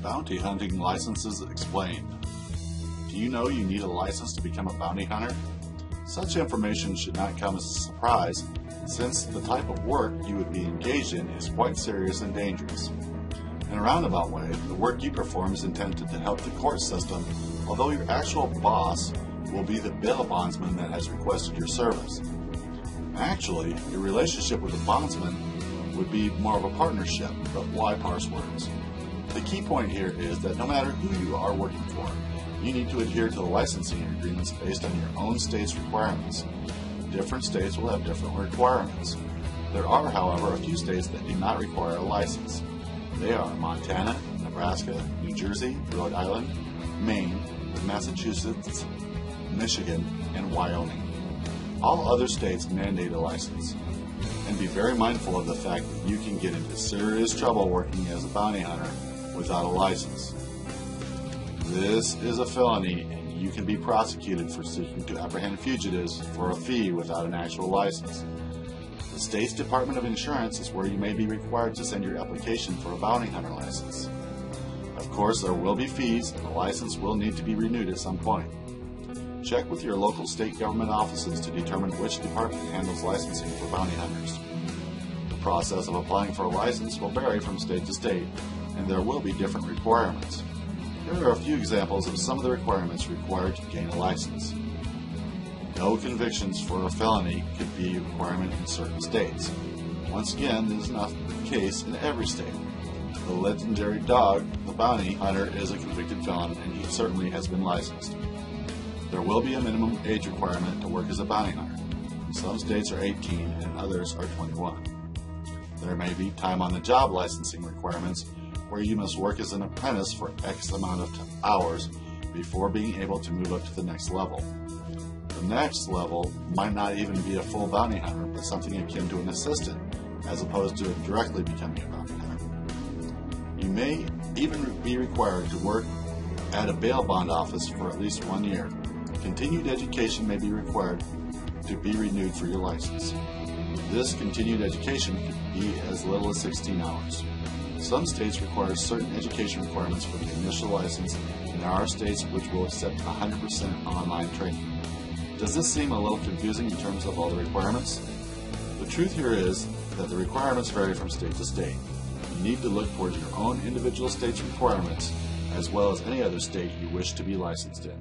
Bounty hunting licenses explained. Do you know you need a license to become a bounty hunter? Such information should not come as a surprise, since the type of work you would be engaged in is quite serious and dangerous. In a roundabout way, the work you perform is intended to help the court system, although your actual boss will be the bail bondsman that has requested your service. Actually, your relationship with the bondsman would be more of a partnership, but why parse words? The key point here is that no matter who you are working for, you need to adhere to the licensing agreements based on your own state's requirements. Different states will have different requirements. There are, however, a few states that do not require a license. They are Montana, Nebraska, New Jersey, Rhode Island, Maine, Massachusetts, Michigan, and Wyoming. All other states mandate a license. And be very mindful of the fact that you can get into serious trouble working as a bounty hunter without a license. This is a felony, and you can be prosecuted for seeking to apprehend fugitives for a fee without an actual license. The state's Department of Insurance is where you may be required to send your application for a bounty hunter license. Of course, there will be fees, and the license will need to be renewed at some point. Check with your local state government offices to determine which department handles licensing for bounty hunters. The process of applying for a license will vary from state to state, and there will be different requirements. Here are a few examples of some of the requirements required to gain a license. No convictions for a felony could be a requirement in certain states. Once again, this is not the case in every state. The legendary dog, the bounty hunter, is a convicted felon, and he certainly has been licensed. There will be a minimum age requirement to work as a bounty hunter. Some states are 18 and others are 21. There may be time-on-the-job licensing requirements where you must work as an apprentice for X amount of hours before being able to move up to the next level. The next level might not even be a full bounty hunter, but something akin to an assistant, as opposed to directly becoming a bounty hunter. You may even be required to work at a bail bond office for at least 1 year. Continued education may be required to be renewed for your license. This continued education can be as little as 16 hours. Some states require certain education requirements for the initial license, and there are states which will accept 100% online training. Does this seem a little confusing in terms of all the requirements? The truth here is that the requirements vary from state to state. You need to look towards your own individual state's requirements, as well as any other state you wish to be licensed in.